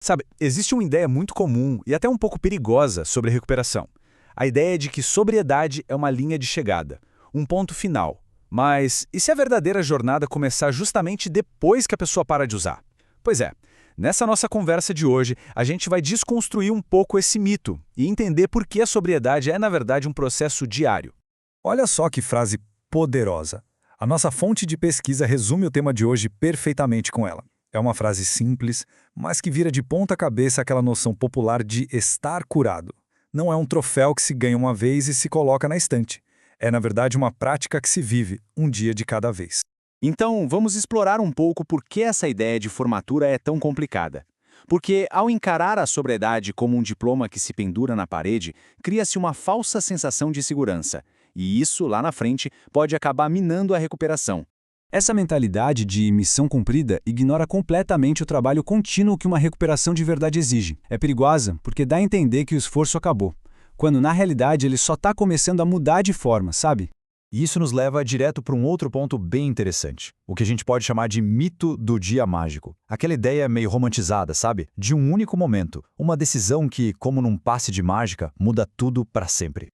Sabe, existe uma ideia muito comum e até um pouco perigosa sobre recuperação. A ideia de que sobriedade é uma linha de chegada, um ponto final. Mas e se a verdadeira jornada começar justamente depois que a pessoa para de usar? Pois é, nessa nossa conversa de hoje, a gente vai desconstruir um pouco esse mito e entender por que a sobriedade é, na verdade, um processo diário. Olha só que frase poderosa. A nossa fonte de pesquisa resume o tema de hoje perfeitamente com ela. É uma frase simples, mas que vira de ponta cabeça aquela noção popular de estar curado. Não é um troféu que se ganha uma vez e se coloca na estante. É, na verdade, uma prática que se vive um dia de cada vez. Então, vamos explorar um pouco por que essa ideia de formatura é tão complicada. Porque, ao encarar a sobriedade como um diploma que se pendura na parede, cria-se uma falsa sensação de segurança. E isso, lá na frente, pode acabar minando a recuperação. Essa mentalidade de missão cumprida ignora completamente o trabalho contínuo que uma recuperação de verdade exige. É perigosa porque dá a entender que o esforço acabou, quando na realidade ele só está começando a mudar de forma, sabe? E isso nos leva direto para um outro ponto bem interessante, o que a gente pode chamar de mito do dia mágico. Aquela ideia meio romantizada, sabe? De um único momento, uma decisão que, como num passe de mágica, muda tudo para sempre.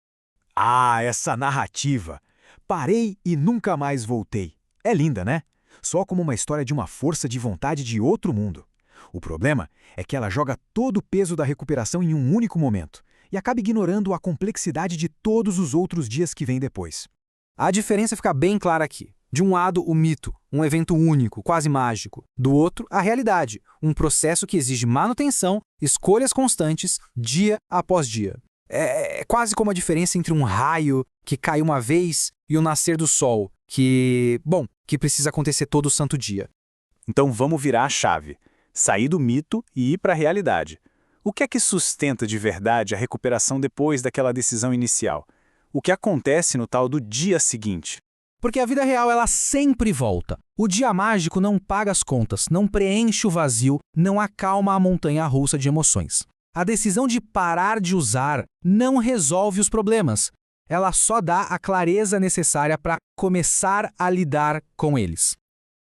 Ah, essa narrativa! Parei e nunca mais voltei. É linda, né? Só como uma história de uma força de vontade de outro mundo. O problema é que ela joga todo o peso da recuperação em um único momento e acaba ignorando a complexidade de todos os outros dias que vêm depois. A diferença fica bem clara aqui. De um lado, o mito, um evento único, quase mágico. Do outro, a realidade, um processo que exige manutenção, escolhas constantes, dia após dia. É quase como a diferença entre um raio que cai uma vez e o nascer do sol, que precisa acontecer todo santo dia. Então vamos virar a chave, sair do mito e ir para a realidade. O que é que sustenta de verdade a recuperação depois daquela decisão inicial? O que acontece no tal do dia seguinte? Porque a vida real, ela sempre volta. O dia mágico não paga as contas, não preenche o vazio, não acalma a montanha-russa de emoções. A decisão de parar de usar não resolve os problemas. Ela só dá a clareza necessária para começar a lidar com eles.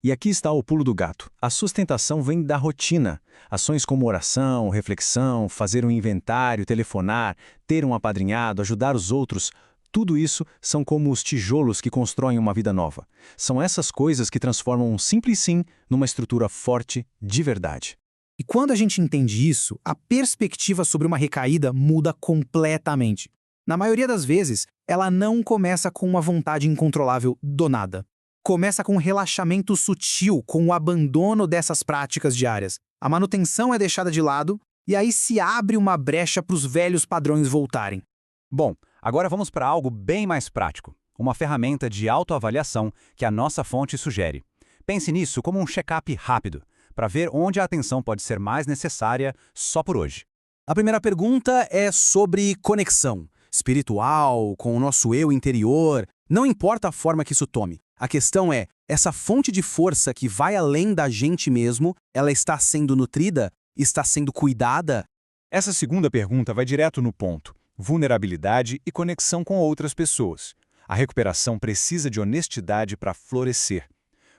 E aqui está o pulo do gato. A sustentação vem da rotina. Ações como oração, reflexão, fazer um inventário, telefonar, ter um apadrinhado, ajudar os outros. Tudo isso são como os tijolos que constroem uma vida nova. São essas coisas que transformam um simples sim numa estrutura forte de verdade. E quando a gente entende isso, a perspectiva sobre uma recaída muda completamente. Na maioria das vezes, ela não começa com uma vontade incontrolável do nada. Começa com um relaxamento sutil, com o abandono dessas práticas diárias. A manutenção é deixada de lado e aí se abre uma brecha para os velhos padrões voltarem. Bom, agora vamos para algo bem mais prático. Uma ferramenta de autoavaliação que a nossa fonte sugere. Pense nisso como um check-up rápido, para ver onde a atenção pode ser mais necessária só por hoje. A primeira pergunta é sobre conexão espiritual, com o nosso eu interior. Não importa a forma que isso tome. A questão é, essa fonte de força que vai além da gente mesmo, ela está sendo nutrida? Está sendo cuidada? Essa segunda pergunta vai direto no ponto. Vulnerabilidade e conexão com outras pessoas. A recuperação precisa de honestidade para florescer.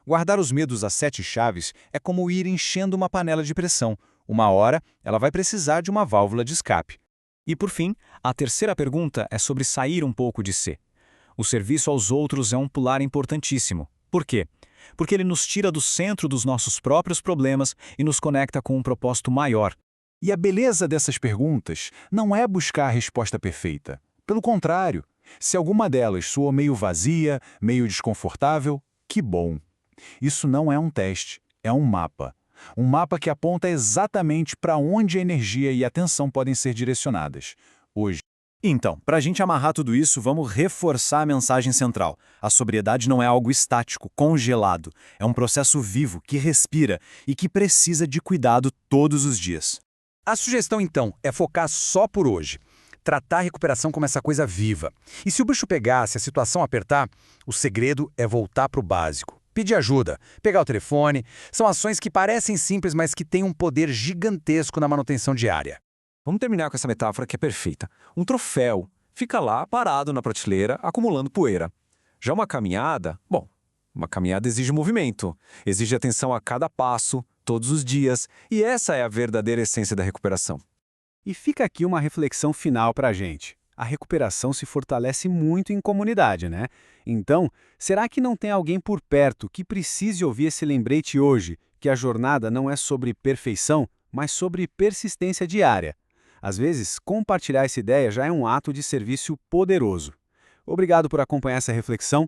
Guardar os medos às 7 chaves é como ir enchendo uma panela de pressão. Uma hora, ela vai precisar de uma válvula de escape. E por fim, a terceira pergunta é sobre sair um pouco de si. O serviço aos outros é um pilar importantíssimo. Por quê? Porque ele nos tira do centro dos nossos próprios problemas e nos conecta com um propósito maior. E a beleza dessas perguntas não é buscar a resposta perfeita. Pelo contrário, se alguma delas soa meio vazia, meio desconfortável, que bom. Isso não é um teste, é um mapa. Um mapa que aponta exatamente para onde a energia e a atenção podem ser direcionadas. Hoje. Então, para a gente amarrar tudo isso, vamos reforçar a mensagem central. A sobriedade não é algo estático, congelado. É um processo vivo, que respira e que precisa de cuidado todos os dias. A sugestão, então, é focar só por hoje. Tratar a recuperação como essa coisa viva. E se o bicho pegar, se a situação apertar, o segredo é voltar para o básico. Pedir ajuda, pegar o telefone. São ações que parecem simples, mas que têm um poder gigantesco na manutenção diária. Vamos terminar com essa metáfora que é perfeita. Um troféu fica lá parado na prateleira, acumulando poeira. Já uma caminhada, uma caminhada exige movimento, exige atenção a cada passo, todos os dias, e essa é a verdadeira essência da recuperação. E fica aqui uma reflexão final para a gente. A recuperação se fortalece muito em comunidade, né? Então, será que não tem alguém por perto que precise ouvir esse lembrete hoje, que a jornada não é sobre perfeição, mas sobre persistência diária? Às vezes, compartilhar essa ideia já é um ato de serviço poderoso. Obrigado por acompanhar essa reflexão